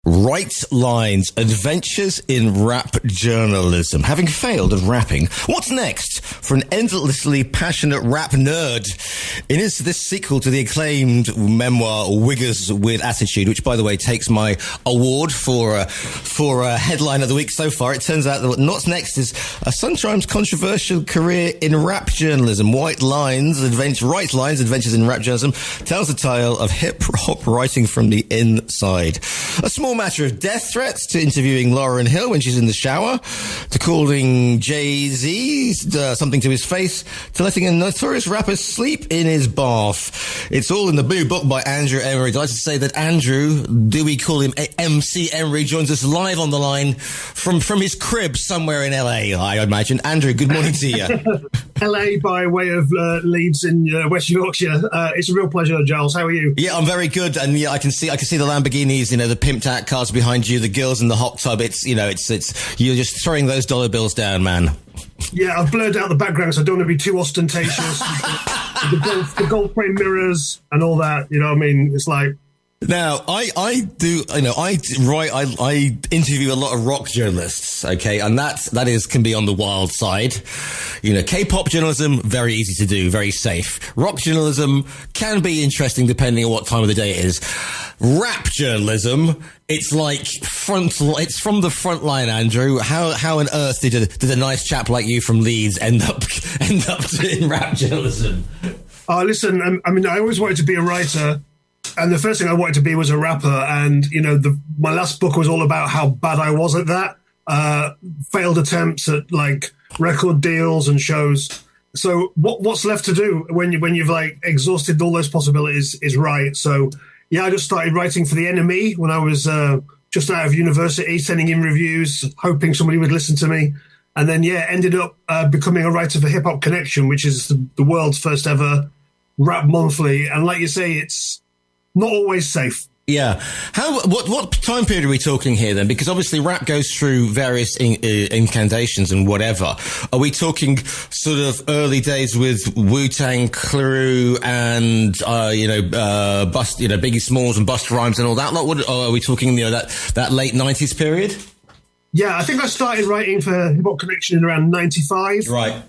Right Lines, Adventures in Rap Journalism. Having failed at rapping, what's next for an endlessly passionate rap nerd? It is this sequel to the acclaimed memoir Wiggers with Attitude, which, by the way, takes my award for a headline of the week so far. It turns out that what's next is a sometimes controversial career in rap journalism. Right Lines, Adventures in Rap Journalism tells the tale of hip-hop writing from the inside. A small matter of death threats to interviewing Lauryn Hill when she's in the shower, to calling Jay-Z something to his face, to letting a notorious rapper sleep in his bath. It's all in the blue book by Andrew Emery. Delighted to say that Andrew, do we call him MC Emery, joins us live on the line from his crib somewhere in LA, I imagine. Andrew, good morning to you. LA by way of Leeds in West Yorkshire. It's a real pleasure, Giles. How are you? Yeah, I'm very good, and yeah, I can see the Lamborghinis, the pimped out cars behind you, the girls in the hot tub. It's you're just throwing those dollar bills down, man. Yeah, I've blurred out the background, so I don't want to be too ostentatious. the gold frame mirrors and all that. You know what I mean? It's like. Now, I interview a lot of rock journalists, okay, and that can be on the wild side. K-pop journalism, very easy to do, very safe. Rock journalism can be interesting depending on what time of the day it is. Rap journalism, it's like it's from the front line, Andrew. How on earth did a nice chap like you from Leeds end up in rap journalism? Listen, I always wanted to be a writer. And the first thing I wanted to be was a rapper. And, my last book was all about how bad I was at that. Failed attempts at record deals and shows. So what's left to do when you've exhausted all those possibilities is write. So yeah, I just started writing for the Emery when I was just out of university, sending in reviews, hoping somebody would listen to me. And then, ended up becoming a writer for Hip Hop Connection, which is the world's first ever rap monthly. And like you say, it's not always safe. Yeah. What time period are we talking here then? Because obviously rap goes through various incantations and whatever. Are we talking sort of early days with Wu-Tang Crew and Biggie Smalls and Busta Rhymes and all that lot? Or are we talking that late 90s period? Yeah, I think I started writing for Hip Hop Connection in around 95. Right.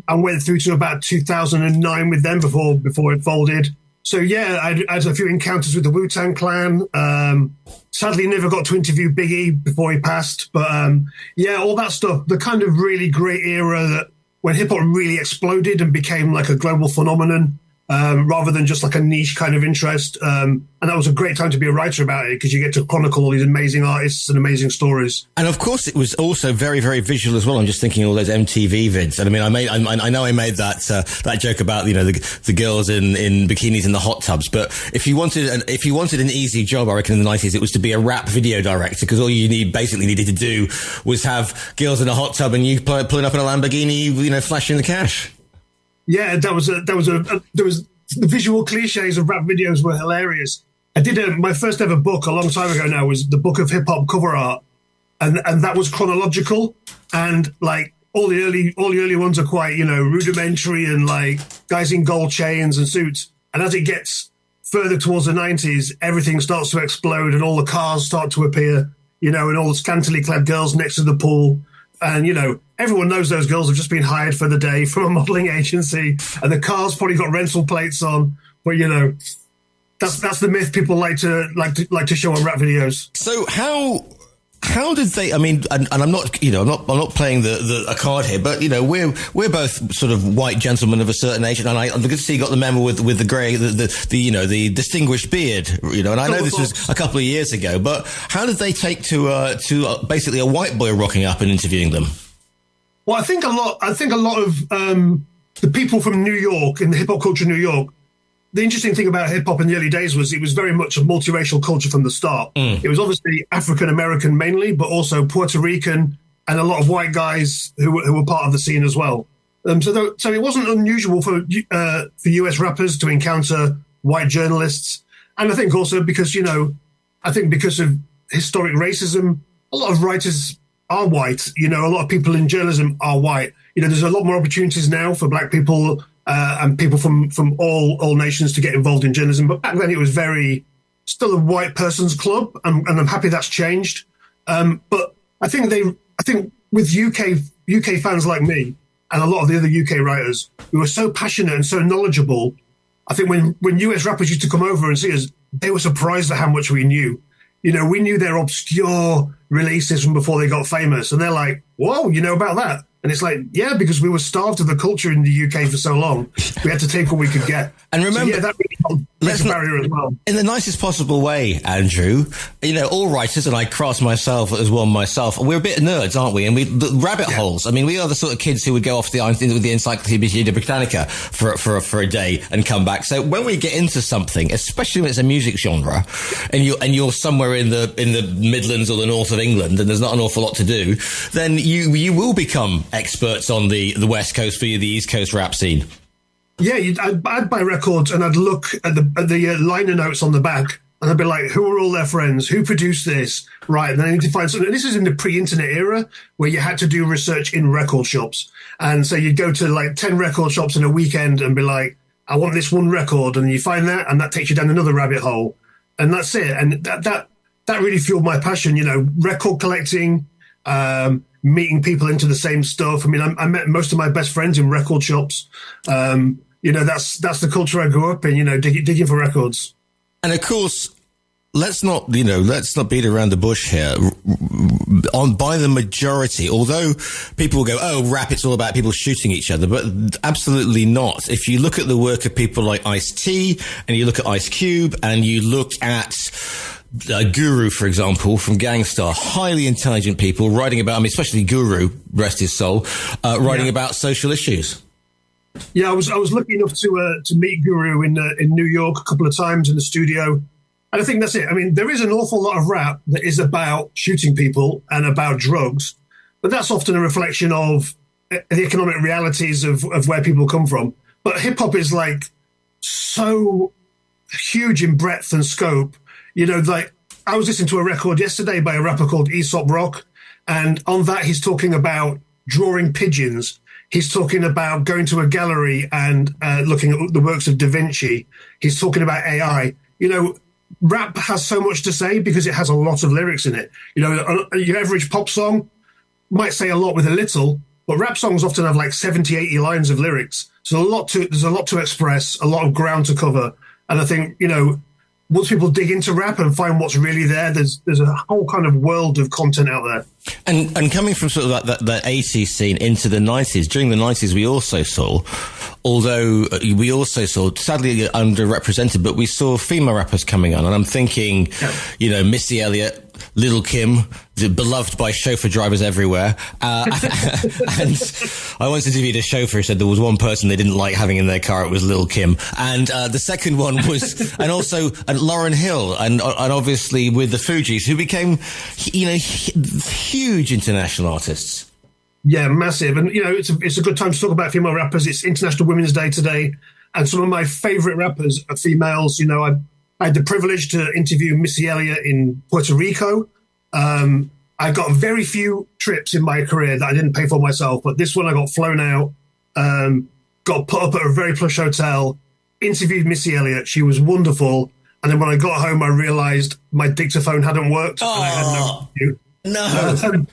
I went through to about 2009 with them before it folded. So, yeah, I had a few encounters with the Wu-Tang Clan. Sadly, never got to interview Biggie before he passed. But, all that stuff, the kind of really great era that when hip-hop really exploded and became like a global phenomenon rather than just like a niche kind of interest. And that was a great time to be a writer about it because you get to chronicle all these amazing artists and amazing stories. And of course, it was also very, very visual as well. I'm just thinking all those MTV vids. And I know I made that joke about the girls in bikinis in the hot tubs. But if you wanted an easy job, I reckon in the 90s it was to be a rap video director because all you basically needed to do was have girls in a hot tub and you pulling up in a Lamborghini, flashing the cash. Yeah, there was the visual cliches of rap videos were hilarious. I did my first ever book a long time ago now was the book of hip hop cover art, and that was chronological, and all the early ones are quite rudimentary and guys in gold chains and suits, and as it gets further towards the 90s, everything starts to explode and all the cars start to appear, and all the scantily clad girls next to the pool. And, everyone knows those girls have just been hired for the day from a modeling agency and the car's probably got rental plates on. But, that's the myth people like to show on rap videos. So how did they, and I'm not playing a card here, but, we're both sort of white gentlemen of a certain age. And I'm good to see you got the memo with the grey, the distinguished beard, and I know this was a couple of years ago, but how did they take to basically a white boy rocking up and interviewing them? Well, I think a lot of the people from New York, in the hip hop culture of New York, the interesting thing about hip hop in the early days was it was very much a multiracial culture from the start. It was obviously African American mainly, but also Puerto Rican and a lot of white guys who were part of the scene as well. So it wasn't unusual for US rappers to encounter white journalists, and I think also because because of historic racism, a lot of writers are white. A lot of people in journalism are white. There's a lot more opportunities now for black people. And people from all nations to get involved in journalism. But back then it was very still a white person's club, and I'm happy that's changed. But I think with UK fans like me and a lot of the other UK writers, we were so passionate and so knowledgeable. I think when US rappers used to come over and see us, they were surprised at how much we knew. You know, we knew their obscure releases from before they got famous, and they're like, "Whoa, you know about that?" And it's like, yeah, because we were starved of the culture in the UK for so long, we had to take what we could get. And remember, that really helped the barrier as well. In the nicest possible way, Andrew, you know, all writers, and I class myself as one myself, we're a bit nerds, aren't we? And the rabbit holes. I mean, we are the sort of kids who would go off with the Encyclopedia Britannica for a day and come back. So when we get into something, especially when it's a music genre, and you're somewhere in the Midlands or the north of England, and there's not an awful lot to do, then you will become experts on the West Coast for the East Coast rap scene. Yeah, I'd buy records and I'd look at the liner notes on the back, and I'd be like, who are all their friends? Who produced this? Right, and then I need to find something. This is in the pre-internet era where you had to do research in record shops. And so you'd go to like 10 record shops in a weekend and be like, I want this one record. And you find that, and that takes you down another rabbit hole. And that's it. And that really fueled my passion, you know, record collecting, meeting people into the same stuff. I mean, I met most of my best friends in record shops. You know, that's the culture I grew up in, you know, digging for records. And of course, let's not beat around the bush here. By the majority, although people will go, oh, rap, it's all about people shooting each other, but absolutely not. If you look at the work of people like Ice-T, and you look at Ice Cube, and you look at Guru, for example, from Gangstar, highly intelligent people writing about, I mean, especially Guru, rest his soul, writing about social issues. Yeah, I was lucky enough to meet Guru in New York a couple of times in the studio, and I think that's it. I mean, there is an awful lot of rap that is about shooting people and about drugs, but that's often a reflection of the economic realities of where people come from. But hip hop is like so huge in breadth and scope. You know, like I was listening to a record yesterday by a rapper called Aesop Rock, and on that he's talking about drawing pigeons. He's talking about going to a gallery and looking at the works of Da Vinci. He's talking about AI. You know, rap has so much to say because it has a lot of lyrics in it. You know, your average pop song might say a lot with a little, but rap songs often have like 70, 80 lines of lyrics. So there's a lot to express, a lot of ground to cover. And I think, you know, once people dig into rap and find what's really there, there's a whole kind of world of content out there. And coming from sort of that 80s scene into the 90s, during the 90s we also saw, sadly underrepresented, but we saw female rappers coming on. And I'm thinking, you know, Missy Elliott, Lil' Kim, beloved by chauffeur drivers everywhere. And I once interviewed a chauffeur who said there was one person they didn't like having in their car. It was Lil' Kim. And the second one was, and also Lauryn Hill, and obviously with the Fugees, who became, you know, huge international artists. Yeah, massive. And, you know, it's a good time to talk about female rappers. It's International Women's Day today. And some of my favorite rappers are females. You know, I had the privilege to interview Missy Elliott in Puerto Rico. I got very few trips in my career that I didn't pay for myself, but this one I got flown out, got put up at a very plush hotel, interviewed Missy Elliott. She was wonderful. And then when I got home, I realized my dictaphone hadn't worked. And I had no.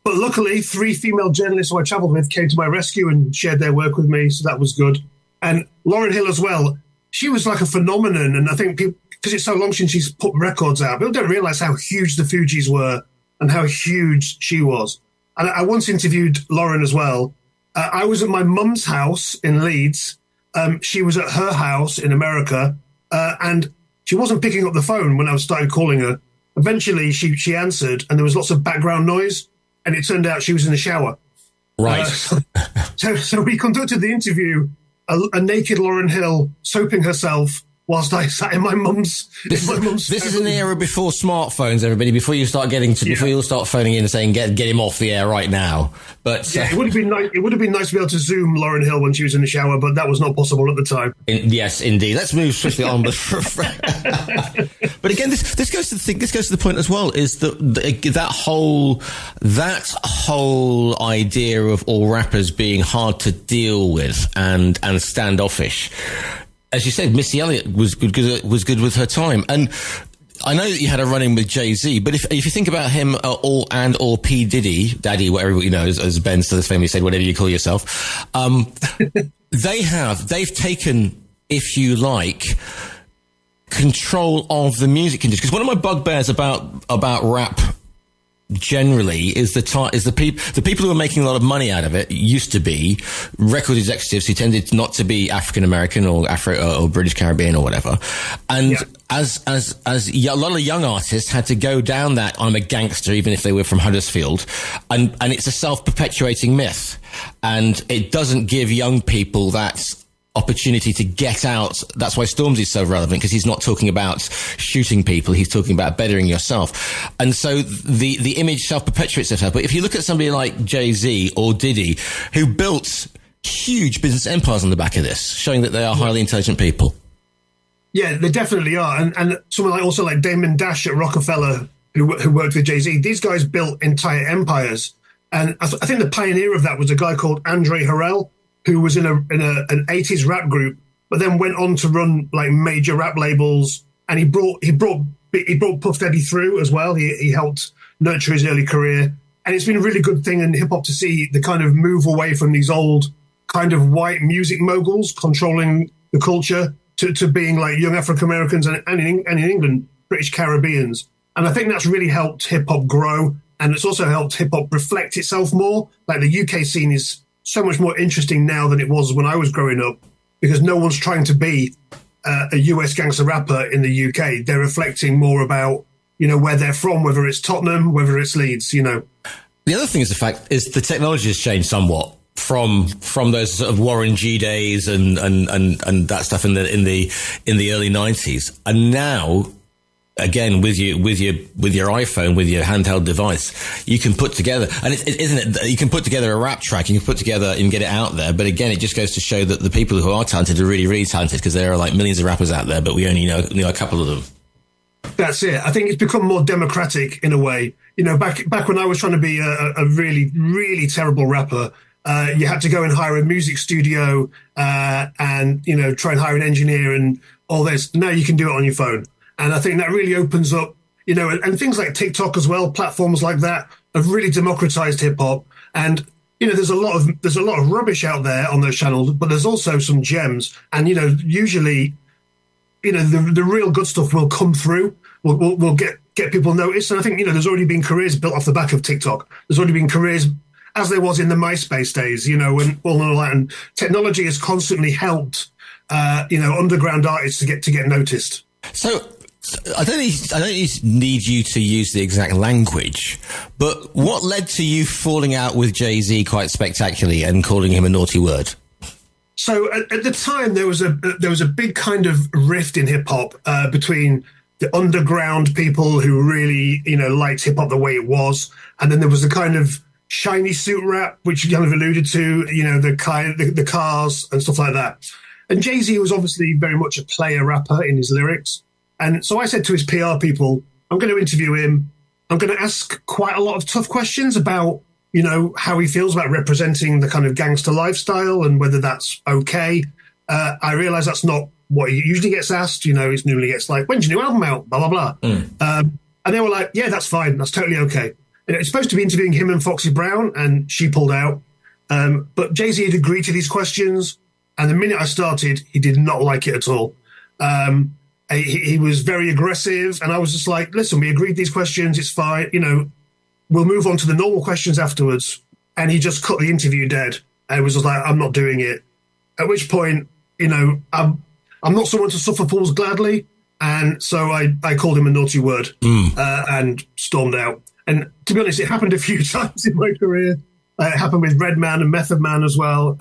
But luckily, 3 female journalists who I traveled with came to my rescue and shared their work with me. So that was good. And Lauryn Hill as well. She was like a phenomenon. And I think people, because it's so long since she's put records out, people don't realize how huge the Fugees were and how huge she was. And I once interviewed Lauryn as well. I was at my mum's house in Leeds. She was at her house in America, and she wasn't picking up the phone when I started calling her. Eventually, she answered, and there was lots of background noise, and it turned out she was in the shower. Right. So we conducted the interview, a naked Lauryn Hill soaping herself whilst I sat in my mum's. This is an era before smartphones, everybody. Before you start before you start phoning in and saying get him off the air right now. But it would have been nice. It would have been nice to be able to zoom Lauryn Hill when she was in the shower, but that was not possible at the time. Yes, indeed. Let's move swiftly on. But again, this goes to the point as well. Is that whole idea of all rappers being hard to deal with and standoffish. As you said, Missy Elliott was good with her time. And I know that you had a run-in with Jay-Z, but if you think about him or P. Diddy, Daddy, whatever, as Ben Stiller's famously said, whatever you call yourself, they've taken, if you like, control of the music industry. Because one of my bugbears about rap generally is the people who are making a lot of money out of it used to be record executives who tended not to be African American or or British Caribbean or whatever, and as a lot of young artists had to go down that I'm a gangster even if they were from Huddersfield, and it's a self-perpetuating myth, and it doesn't give young people that opportunity to get out. That's why Stormzy's so relevant, because he's not talking about shooting people, he's talking about bettering yourself. And so the image self-perpetuates itself. But if you look at somebody like Jay-Z or Diddy, who built huge business empires on the back of this, showing that they are highly intelligent people. Yeah, they definitely are. And someone also like Damon Dash at Rockefeller, who worked with Jay-Z, these guys built entire empires. And I think the pioneer of that was a guy called Andre Harrell, who was in an 80s rap group, but then went on to run like major rap labels. And he brought Puff Daddy through as well. He helped nurture his early career. And it's been a really good thing in hip hop to see the kind of move away from these old kind of white music moguls controlling the culture to being like young African Americans and in England, British Caribbeans. And I think that's really helped hip hop grow. And it's also helped hip hop reflect itself more. Like the UK scene is so much more interesting now than it was when I was growing up, because no one's trying to be a US gangster rapper in the UK. They're reflecting more about, where they're from, whether it's Tottenham, whether it's Leeds, The other thing is the technology has changed somewhat from those sort of Warren G days and that stuff in the early 90s. And now, again, with your iPhone, with your handheld device, you can put together, and you can put together a rap track, you can put together and get it out there. But again, it just goes to show that the people who are talented are really, really talented, because there are like millions of rappers out there, but we only know a couple of them. That's it. I think it's become more democratic in a way. Back when I was trying to be a really, really terrible rapper, you had to go and hire a music studio and try and hire an engineer and all this. Now you can do it on your phone. And I think that really opens up, and things like TikTok as well, platforms like that have really democratized hip hop. And, there's a lot of rubbish out there on those channels, but there's also some gems. And, usually, the real good stuff will come through, will get people noticed. And I think, there's already been careers built off the back of TikTok. There's already been careers, as there was in the MySpace days, when all that. And technology has constantly helped, underground artists to get noticed. So, I don't need you to use the exact language, but what led to you falling out with Jay-Z quite spectacularly and calling him a naughty word? So at the time, there was a big kind of rift in hip hop between the underground people who really liked hip hop the way it was, and then there was the kind of shiny suit rap, which you kind of alluded to, the cars and stuff like that. And Jay-Z was obviously very much a player rapper in his lyrics. And so I said to his PR people, I'm going to interview him. I'm going to ask quite a lot of tough questions about, how he feels about representing the kind of gangster lifestyle and whether that's okay. I realize that's not what he usually gets asked. He normally gets like, when's your new album out? Blah, blah, blah. And they were like, yeah, that's fine. That's totally okay. And it's supposed to be interviewing him and Foxy Brown, and she pulled out. But Jay-Z had agreed to these questions. And the minute I started, he did not like it at all. He was very aggressive, and I was just like, listen, we agreed these questions, it's fine, we'll move on to the normal questions afterwards. And he just cut the interview dead. I was just like, I'm not doing it. At which point, I'm not someone to suffer fools gladly. And so I called him a naughty word and stormed out. And to be honest, it happened a few times in my career. It happened with Redman and Method Man as well.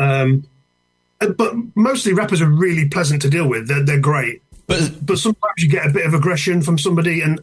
But mostly rappers are really pleasant to deal with. They're great. But sometimes you get a bit of aggression from somebody, and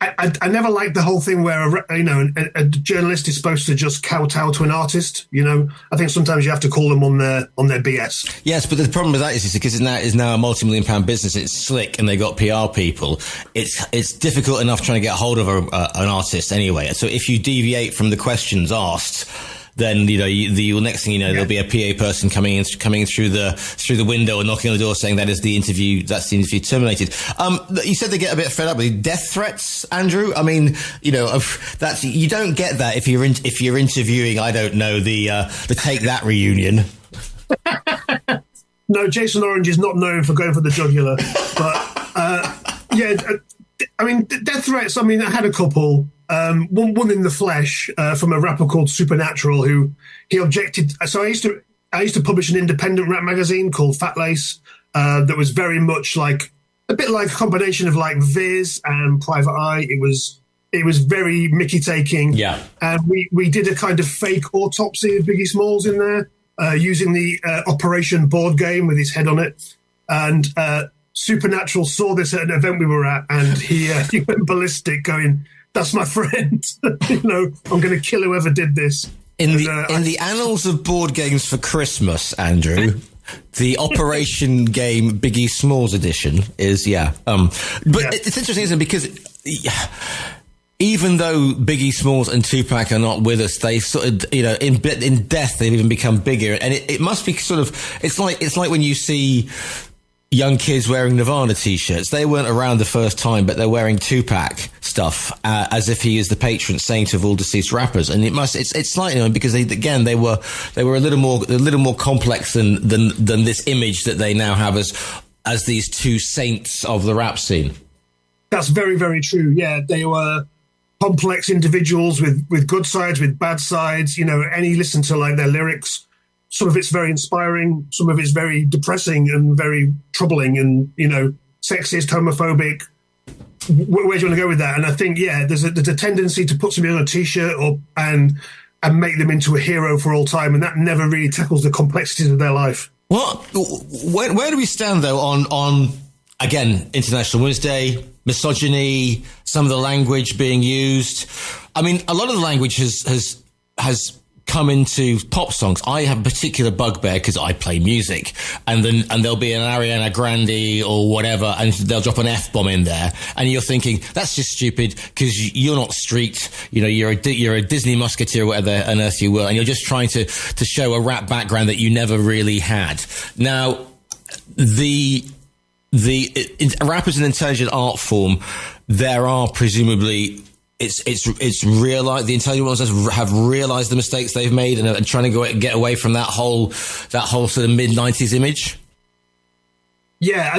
I never liked the whole thing where a journalist is supposed to just kowtow to an artist. I think sometimes you have to call them on their BS. Yes, but the problem with that is because it is now a multi-million-pound business. It's slick, and they got PR people. It's difficult enough trying to get hold of an artist anyway. So if you deviate from the questions asked, then the next thing you know, there'll be a PA person coming through the window and knocking on the door saying that's the interview terminated. You said they get a bit fed up with death threats, Andrew. I mean, you don't get that if you're interviewing, I don't know, the Take That reunion. No, Jason Orange is not known for going for the jugular, but I mean, death threats. I mean, I had a couple. One in the flesh from a rapper called Supernatural, who he objected. So I used to publish an independent rap magazine called Fat Lace that was very much like a bit like a combination of like Viz and Private Eye. It was very Mickey taking. Yeah, and we did a kind of fake autopsy of Biggie Smalls in there using the Operation board game with his head on it, and Supernatural saw this at an event we were at, and he went ballistic, going, "That's my friend. I'm going to kill whoever did this." In the annals of board games for Christmas, Andrew, the Operation game Biggie Smalls edition is it's interesting, isn't it? Because even though Biggie Smalls and Tupac are not with us, they sort of, in death they've even become bigger, and it must be sort of, it's like when you see young kids wearing Nirvana t-shirts. They weren't around the first time, but they're wearing Tupac stuff as if he is the patron saint of all deceased rappers. And it's slightly because they were a little more complex than this image that they now have as these two saints of the rap scene. That's very, very true. Yeah, they were complex individuals with good sides, with bad sides. Any listen to like their lyrics. Some of it's very inspiring, some of it's very depressing and very troubling and, sexist, homophobic. Where do you want to go with that? And I think, there's a tendency to put somebody on a T-shirt and make them into a hero for all time, and that never really tackles the complexities of their life. Well, where do we stand, though, on again, International Women's Day, misogyny, some of the language being used? I mean, a lot of the language has come into pop songs. I have a particular bugbear because I play music, and there'll be an Ariana Grande or whatever, and they'll drop an F-bomb in there, and you're thinking that's just stupid because you're not street, you're a Disney musketeer or whatever on earth you will, and you're just trying to show a rap background that you never really had. Now, rap is an intelligent art form. There are presumably it's realized, the intelligent ones have realized the mistakes they've made and are trying to get away from that whole sort of mid-90s image. Yeah,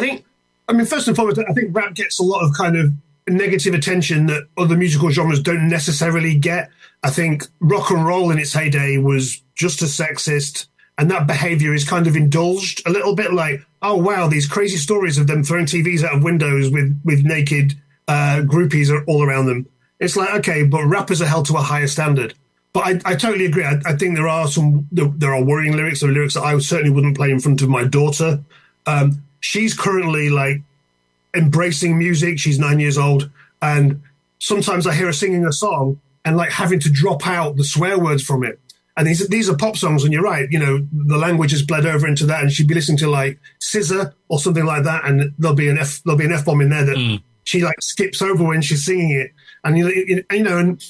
first and foremost, I think rap gets a lot of kind of negative attention that other musical genres don't necessarily get. I think rock and roll in its heyday was just as sexist, and that behavior is kind of indulged a little bit, like, oh wow, these crazy stories of them throwing TVs out of windows with naked groupies all around them. It's like, okay, but rappers are held to a higher standard. But I totally agree. I think there are worrying lyrics. There are lyrics that I certainly wouldn't play in front of my daughter. She's currently like embracing music. She's 9 years old. And sometimes I hear her singing a song and like having to drop out the swear words from it. And these are pop songs, and you're right, the language has bled over into that, and she'd be listening to like Scissor or something like that, and there'll be an F-bomb in there that she like skips over when she's singing it. And and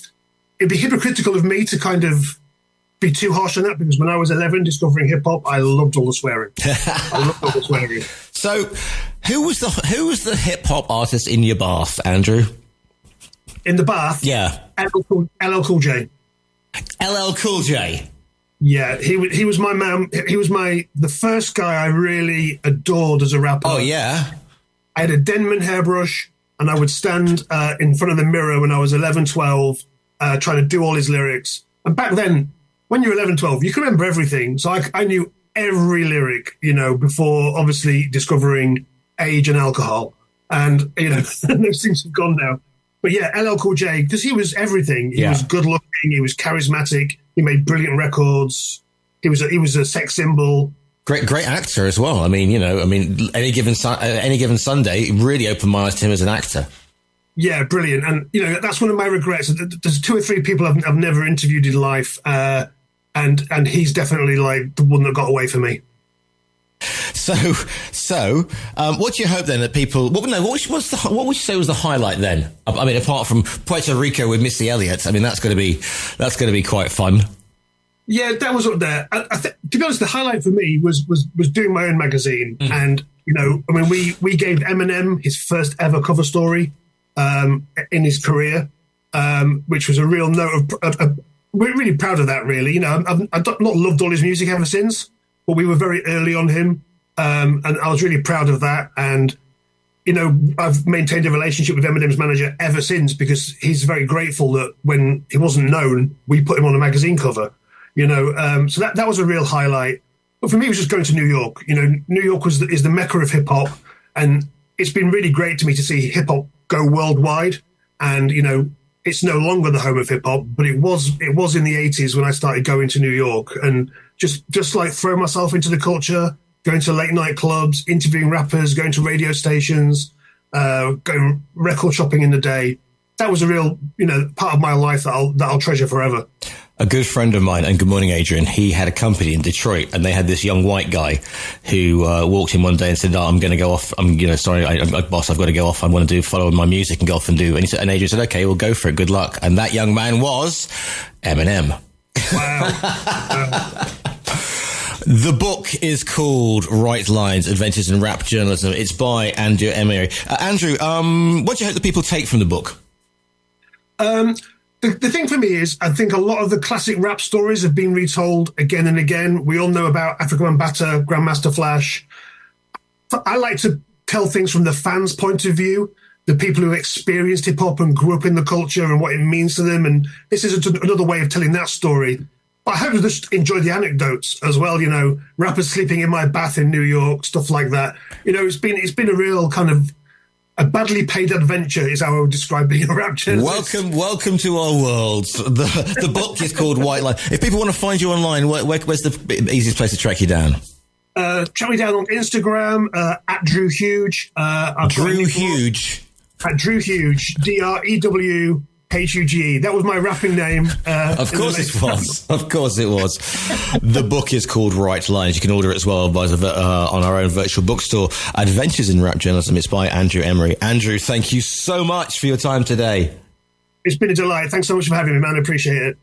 it'd be hypocritical of me to kind of be too harsh on that, because when I was 11 discovering hip hop, I loved all the swearing. So, who was the hip hop artist in your bath, Andrew? In the bath? Yeah. LL Cool J. LL Cool J. Yeah, he was my man. He was the first guy I really adored as a rapper. Oh yeah. I had a Denman hairbrush, and I would stand in front of the mirror when I was 11, 12, trying to do all his lyrics. And back then, when you're 11, 12, you can remember everything. So I knew every lyric, before obviously discovering age and alcohol. And, those things have gone now. But yeah, LL Cool J, because he was everything. He was good looking. He was charismatic. He made brilliant records. He was a sex symbol. Great actor as well. Any given Sunday, it really opened my eyes to him as an actor. Yeah, brilliant. And, that's one of my regrets. There's 2 or 3 people I've never interviewed in life. And he's definitely like the one that got away from me. So, what do you hope then that people? What would you say was the highlight then? I mean, apart from Puerto Rico with Missy Elliott, that's going to be quite fun. Yeah, that was up there. To be honest, the highlight for me was doing my own magazine, and I mean, we gave Eminem his first ever cover story in his career, which was a real note of. We're really proud of that, really. I've not loved all his music ever since, but we were very early on him, and I was really proud of that. And I've maintained a relationship with Eminem's manager ever since, because he's very grateful that when he wasn't known, we put him on a magazine cover. So that was a real highlight. But for me, it was just going to New York. New York is the mecca of hip hop, and it's been really great to me to see hip hop go worldwide. And it's no longer the home of hip hop, but it was in the 80s when I started going to New York, and just like throw myself into the culture, going to late night clubs, interviewing rappers, going to radio stations, going record shopping in the day. That was a real part of my life that I'll treasure forever. A good friend of mine, and good morning, Adrian, he had a company in Detroit, and they had this young white guy who walked in one day and said, I'm going to go off. Sorry, boss, I've got to go off. I want to follow my music and go off and do. And Adrian said, okay, well, go for it. Good luck. And that young man was Eminem. Wow. The book is called Right Lines, Adventures in Rap Journalism. It's by Andrew Emery. Andrew, what do you hope the people take from the book? The thing for me is, I think a lot of the classic rap stories have been retold again and again. We all know about Afrika Bambaataa, Grandmaster Flash. I like to tell things from the fans' point of view, the people who experienced hip-hop and grew up in the culture and what it means to them. And this is another way of telling that story. But I hope you just enjoy the anecdotes as well, rappers sleeping in my bath in New York, stuff like that. It's been a real kind of a badly paid adventure is how I would describe being a rap journalist. Welcome to our world. The book is called White Line. If people want to find you online, where's the easiest place to track you down? Track me down on Instagram at Drew Huge. Drew Huge. At Drew Huge, DREWHUGE. That was my rapping name. Of course it was. Of course it was. The book is called Right Lines. You can order it as well on our own virtual bookstore, Adventures in Rap Journalism. It's by Andrew Emery. Andrew, thank you so much for your time today. It's been a delight. Thanks so much for having me, man. I appreciate it.